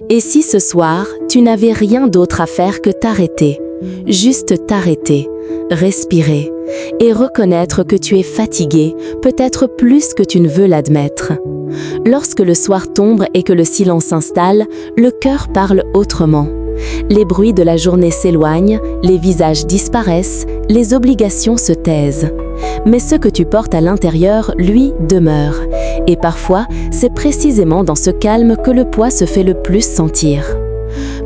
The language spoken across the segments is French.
Et si ce soir, tu n'avais rien d'autre à faire que t'arrêter, juste t'arrêter, respirer et reconnaître que tu es fatigué, peut-être plus que tu ne veux l'admettre. Lorsque le soir tombe et que le silence s'installe, le cœur parle autrement. Les bruits de la journée s'éloignent, les visages disparaissent, les obligations se taisent. Mais ce que tu portes à l'intérieur, lui, demeure. Et parfois, c'est précisément dans ce calme que le poids se fait le plus sentir.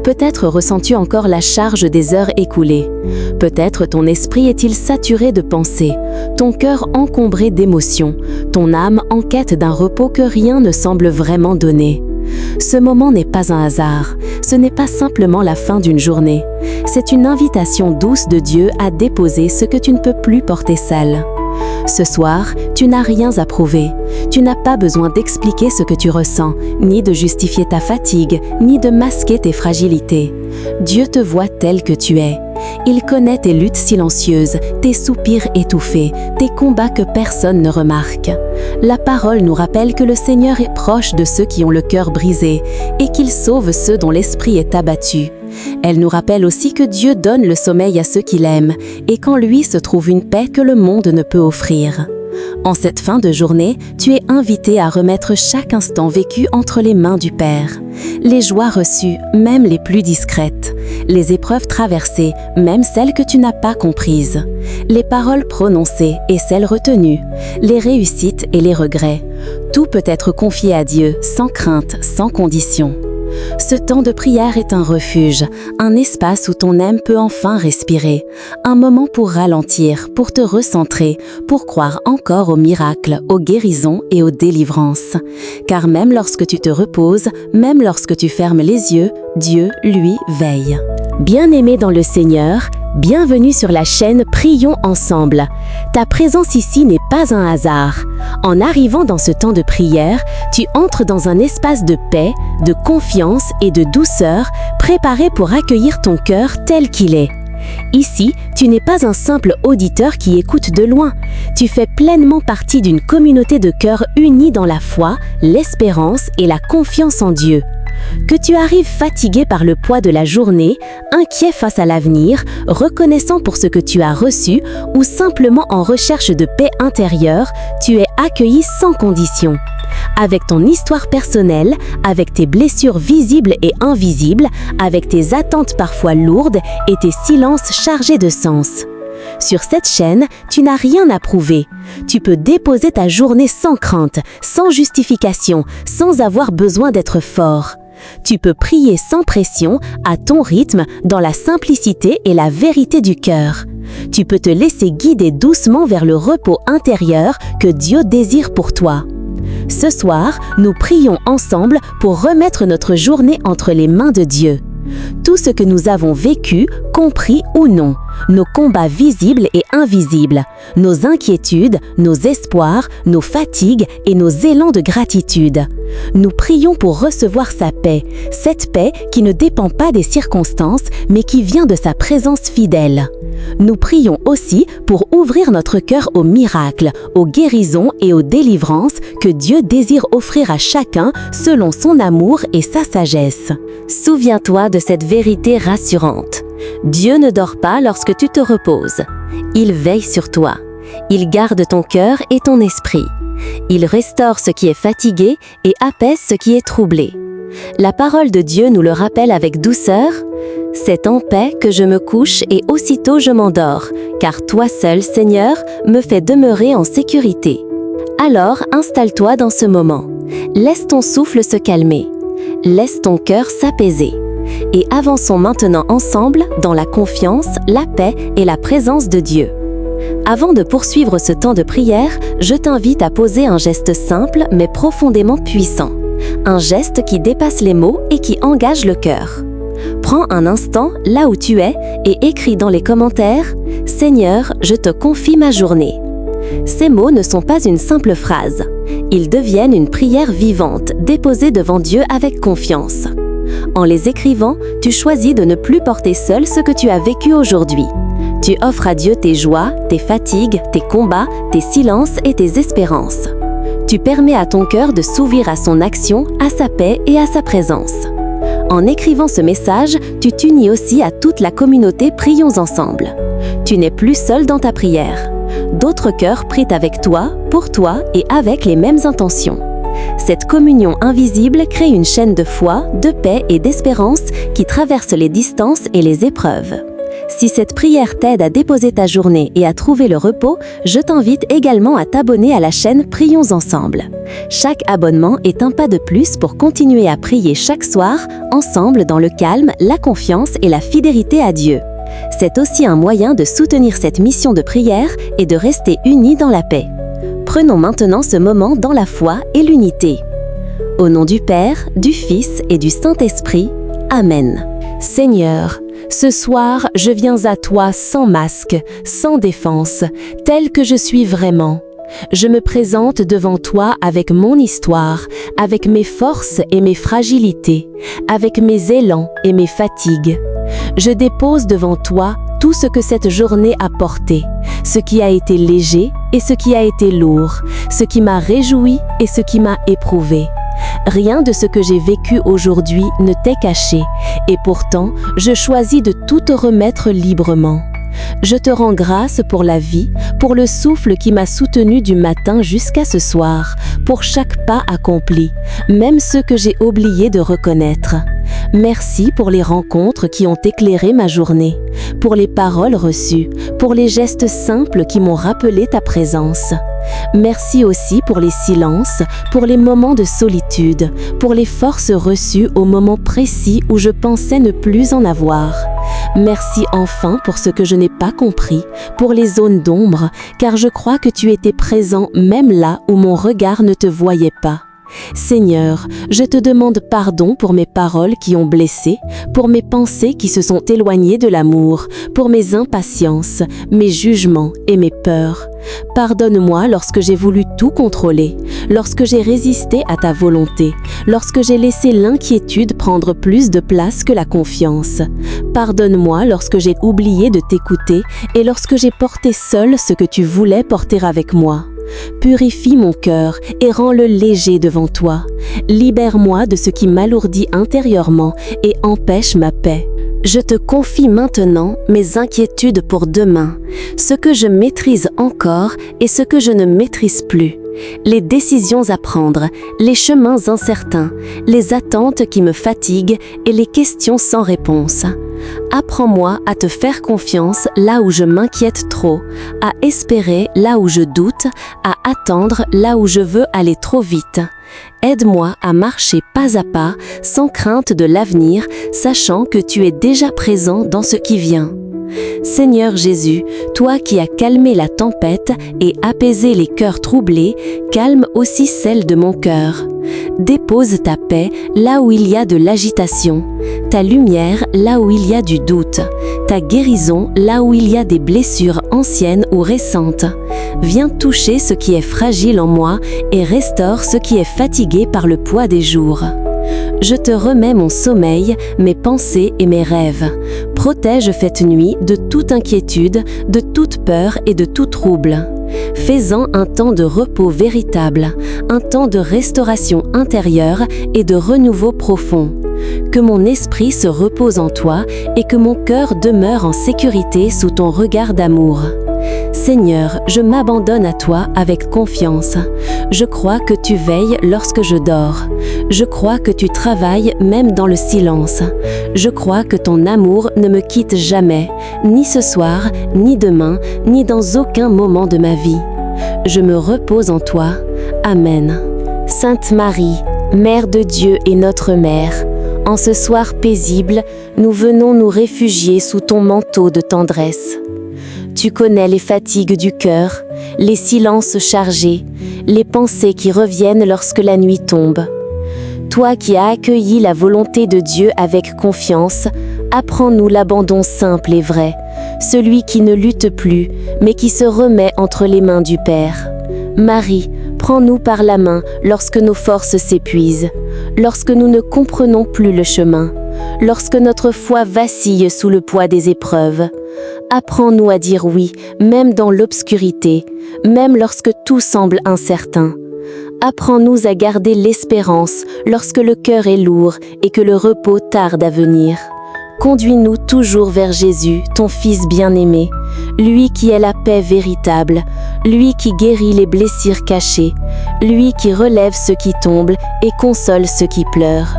Peut-être ressens-tu encore la charge des heures écoulées. Peut-être ton esprit est-il saturé de pensées, ton cœur encombré d'émotions, ton âme en quête d'un repos que rien ne semble vraiment donner. Ce moment n'est pas un hasard, ce n'est pas simplement la fin d'une journée. C'est une invitation douce de Dieu à déposer ce que tu ne peux plus porter seul. Ce soir, tu n'as rien à prouver. Tu n'as pas besoin d'expliquer ce que tu ressens, ni de justifier ta fatigue, ni de masquer tes fragilités. Dieu te voit tel que tu es. Il connaît tes luttes silencieuses, tes soupirs étouffés, tes combats que personne ne remarque. La parole nous rappelle que le Seigneur est proche de ceux qui ont le cœur brisé et qu'il sauve ceux dont l'esprit est abattu. Elle nous rappelle aussi que Dieu donne le sommeil à ceux qu'il aime et qu'en lui se trouve une paix que le monde ne peut offrir. En cette fin de journée, tu es invité à remettre chaque instant vécu entre les mains du Père. Les joies reçues, même les plus discrètes. Les épreuves traversées, même celles que tu n'as pas comprises. Les paroles prononcées et celles retenues. Les réussites et les regrets. Tout peut être confié à Dieu, sans crainte, sans condition. Ce temps de prière est un refuge, un espace où ton âme peut enfin respirer, un moment pour ralentir, pour te recentrer, pour croire encore aux miracles, aux guérisons et aux délivrances. Car même lorsque tu te reposes, même lorsque tu fermes les yeux, Dieu, lui, veille. Bien-aimé dans le Seigneur, bienvenue sur la chaîne Prions ensemble. Ta présence ici n'est pas un hasard. En arrivant dans ce temps de prière, tu entres dans un espace de paix, de confiance et de douceur, préparé pour accueillir ton cœur tel qu'il est. Ici, tu n'es pas un simple auditeur qui écoute de loin. Tu fais pleinement partie d'une communauté de cœurs unis dans la foi, l'espérance et la confiance en Dieu. Que tu arrives fatigué par le poids de la journée, inquiet face à l'avenir, reconnaissant pour ce que tu as reçu ou simplement en recherche de paix intérieure, tu es accueilli sans condition. Avec ton histoire personnelle, avec tes blessures visibles et invisibles, avec tes attentes parfois lourdes et tes silences chargés de sens. Sur cette chaîne, tu n'as rien à prouver. Tu peux déposer ta journée sans crainte, sans justification, sans avoir besoin d'être fort. Tu peux prier sans pression, à ton rythme, dans la simplicité et la vérité du cœur. Tu peux te laisser guider doucement vers le repos intérieur que Dieu désire pour toi. Ce soir, nous prions ensemble pour remettre notre journée entre les mains de Dieu. Tout ce que nous avons vécu, compris ou non, nos combats visibles et invisibles, nos inquiétudes, nos espoirs, nos fatigues et nos élans de gratitude. Nous prions pour recevoir sa paix, cette paix qui ne dépend pas des circonstances, mais qui vient de sa présence fidèle. Nous prions aussi pour ouvrir notre cœur aux miracles, aux guérisons et aux délivrances que Dieu désire offrir à chacun selon son amour et sa sagesse. Souviens-toi de cette vérité rassurante. Dieu ne dort pas lorsque tu te reposes. Il veille sur toi. Il garde ton cœur et ton esprit. Il restaure ce qui est fatigué et apaise ce qui est troublé. La parole de Dieu nous le rappelle avec douceur. « C'est en paix que je me couche et aussitôt je m'endors, car toi seul, Seigneur, me fais demeurer en sécurité. » Alors, installe-toi dans ce moment. Laisse ton souffle se calmer. Laisse ton cœur s'apaiser. Et avançons maintenant ensemble dans la confiance, la paix et la présence de Dieu. Avant de poursuivre ce temps de prière, je t'invite à poser un geste simple mais profondément puissant. Un geste qui dépasse les mots et qui engage le cœur. Prends un instant là où tu es et écris dans les commentaires « Seigneur, je te confie ma journée ». Ces mots ne sont pas une simple phrase. Ils deviennent une prière vivante, déposée devant Dieu avec confiance. En les écrivant, tu choisis de ne plus porter seul ce que tu as vécu aujourd'hui. Tu offres à Dieu tes joies, tes fatigues, tes combats, tes silences et tes espérances. Tu permets à ton cœur de s'ouvrir à son action, à sa paix et à sa présence. En écrivant ce message, tu t'unis aussi à toute la communauté Prions ensemble. Tu n'es plus seul dans ta prière. D'autres cœurs prient avec toi, pour toi et avec les mêmes intentions. Cette communion invisible crée une chaîne de foi, de paix et d'espérance qui traverse les distances et les épreuves. Si cette prière t'aide à déposer ta journée et à trouver le repos, je t'invite également à t'abonner à la chaîne Prions ensemble. Chaque abonnement est un pas de plus pour continuer à prier chaque soir, ensemble dans le calme, la confiance et la fidélité à Dieu. C'est aussi un moyen de soutenir cette mission de prière et de rester unis dans la paix. Prenons maintenant ce moment dans la foi et l'unité. Au nom du Père, du Fils et du Saint-Esprit. Amen. Seigneur, ce soir, je viens à toi sans masque, sans défense, tel que je suis vraiment. Je me présente devant toi avec mon histoire, avec mes forces et mes fragilités, avec mes élans et mes fatigues. Je dépose devant toi tout ce que cette journée a porté, ce qui a été léger et ce qui a été lourd, ce qui m'a réjoui et ce qui m'a éprouvé. Rien de ce que j'ai vécu aujourd'hui ne t'est caché, et pourtant, je choisis de tout te remettre librement. Je te rends grâce pour la vie, pour le souffle qui m'a soutenu du matin jusqu'à ce soir, pour chaque pas accompli, même ceux que j'ai oublié de reconnaître. Merci pour les rencontres qui ont éclairé ma journée, pour les paroles reçues, pour les gestes simples qui m'ont rappelé ta présence. Merci aussi pour les silences, pour les moments de solitude, pour les forces reçues au moment précis où je pensais ne plus en avoir. Merci enfin pour ce que je n'ai pas compris, pour les zones d'ombre, car je crois que tu étais présent même là où mon regard ne te voyait pas. Seigneur, je te demande pardon pour mes paroles qui ont blessé, pour mes pensées qui se sont éloignées de l'amour, pour mes impatiences, mes jugements et mes peurs. Pardonne-moi lorsque j'ai voulu tout contrôler, lorsque j'ai résisté à ta volonté, lorsque j'ai laissé l'inquiétude prendre plus de place que la confiance. Pardonne-moi lorsque j'ai oublié de t'écouter et lorsque j'ai porté seul ce que tu voulais porter avec moi. Purifie mon cœur et rends-le léger devant toi. Libère-moi de ce qui m'alourdit intérieurement et empêche ma paix. Je te confie maintenant mes inquiétudes pour demain, ce que je maîtrise encore et ce que je ne maîtrise plus, les décisions à prendre, les chemins incertains, les attentes qui me fatiguent et les questions sans réponse. Apprends-moi à te faire confiance là où je m'inquiète trop, à espérer là où je doute, à attendre là où je veux aller trop vite. Aide-moi à marcher pas à pas, sans crainte de l'avenir, sachant que tu es déjà présent dans ce qui vient. Seigneur Jésus, toi qui as calmé la tempête et apaisé les cœurs troublés, calme aussi celle de mon cœur. Dépose ta paix là où il y a de l'agitation, ta lumière là où il y a du doute, ta guérison là où il y a des blessures anciennes ou récentes. Viens toucher ce qui est fragile en moi et restaure ce qui est fatigué par le poids des jours. Je te remets mon sommeil, mes pensées et mes rêves. Protège cette nuit de toute inquiétude, de toute peur et de tout trouble. Fais-en un temps de repos véritable, un temps de restauration intérieure et de renouveau profond. Que mon esprit se repose en toi et que mon cœur demeure en sécurité sous ton regard d'amour. Seigneur, je m'abandonne à toi avec confiance. Je crois que tu veilles lorsque je dors. Je crois que tu travailles même dans le silence. Je crois que ton amour ne me quitte jamais, ni ce soir, ni demain, ni dans aucun moment de ma vie. Je me repose en toi. Amen. Sainte Marie, Mère de Dieu et notre Mère, en ce soir paisible, nous venons nous réfugier sous ton manteau de tendresse. Tu connais les fatigues du cœur, les silences chargés, les pensées qui reviennent lorsque la nuit tombe. Toi qui as accueilli la volonté de Dieu avec confiance, apprends-nous l'abandon simple et vrai, celui qui ne lutte plus, mais qui se remet entre les mains du Père. Marie, prends-nous par la main lorsque nos forces s'épuisent, lorsque nous ne comprenons plus le chemin, lorsque notre foi vacille sous le poids des épreuves. Apprends-nous à dire oui, même dans l'obscurité, même lorsque tout semble incertain. Apprends-nous à garder l'espérance lorsque le cœur est lourd et que le repos tarde à venir. Conduis-nous toujours vers Jésus, ton Fils bien-aimé, lui qui est la paix véritable, lui qui guérit les blessures cachées, lui qui relève ceux qui tombent et console ceux qui pleurent.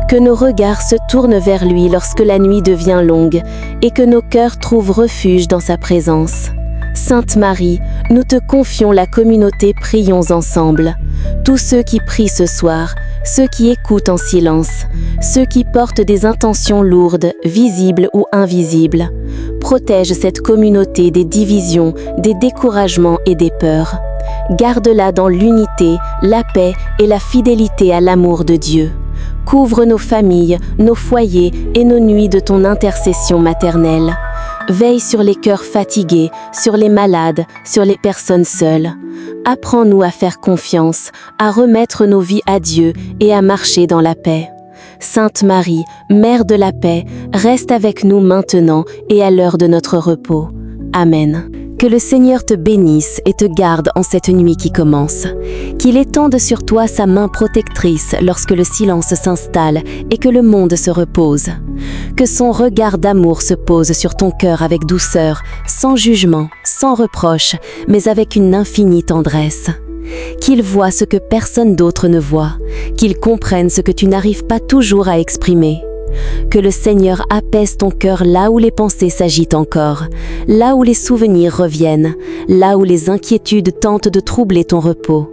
Que nos regards se tournent vers lui lorsque la nuit devient longue et que nos cœurs trouvent refuge dans sa présence. Sainte Marie, nous te confions la communauté Prions ensemble. Tous ceux qui prient ce soir, ceux qui écoutent en silence, ceux qui portent des intentions lourdes, visibles ou invisibles. Protège cette communauté des divisions, des découragements et des peurs. Garde-la dans l'unité, la paix et la fidélité à l'amour de Dieu. Couvre nos familles, nos foyers et nos nuits de ton intercession maternelle. Veille sur les cœurs fatigués, sur les malades, sur les personnes seules. Apprends-nous à faire confiance, à remettre nos vies à Dieu et à marcher dans la paix. Sainte Marie, Mère de la paix, reste avec nous maintenant et à l'heure de notre repos. Amen. Que le Seigneur te bénisse et te garde en cette nuit qui commence. Qu'il étende sur toi sa main protectrice lorsque le silence s'installe et que le monde se repose. Que son regard d'amour se pose sur ton cœur avec douceur, sans jugement, sans reproche, mais avec une infinie tendresse. Qu'il voie ce que personne d'autre ne voit, qu'il comprenne ce que tu n'arrives pas toujours à exprimer. Que le Seigneur apaise ton cœur là où les pensées s'agitent encore, là où les souvenirs reviennent, là où les inquiétudes tentent de troubler ton repos.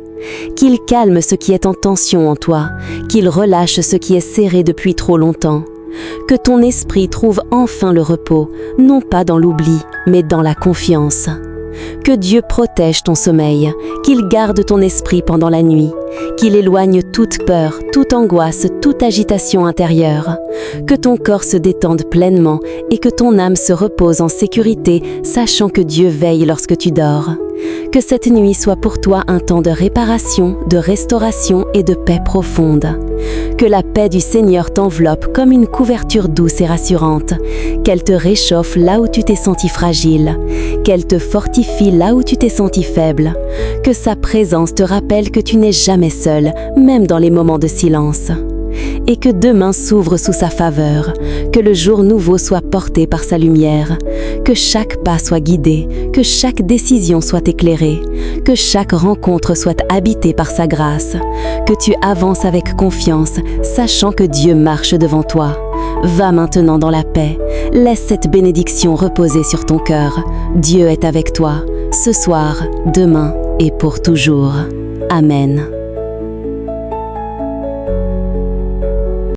Qu'il calme ce qui est en tension en toi, qu'il relâche ce qui est serré depuis trop longtemps. Que ton esprit trouve enfin le repos, non pas dans l'oubli, mais dans la confiance. Que Dieu protège ton sommeil, qu'il garde ton esprit pendant la nuit, qu'il éloigne toute peur, toute angoisse, toute agitation intérieure. Que ton corps se détende pleinement et que ton âme se repose en sécurité, sachant que Dieu veille lorsque tu dors. Que cette nuit soit pour toi un temps de réparation, de restauration et de paix profonde. Que la paix du Seigneur t'enveloppe comme une couverture douce et rassurante. Qu'elle te réchauffe là où tu t'es senti fragile. Qu'elle te fortifie là où tu t'es senti faible. Que sa présence te rappelle que tu n'es jamais seul, même dans les moments de silence. Et que demain s'ouvre sous sa faveur, que le jour nouveau soit porté par sa lumière, que chaque pas soit guidé, que chaque décision soit éclairée, que chaque rencontre soit habitée par sa grâce, que tu avances avec confiance, sachant que Dieu marche devant toi. Va maintenant dans la paix, laisse cette bénédiction reposer sur ton cœur. Dieu est avec toi, ce soir, demain et pour toujours. Amen.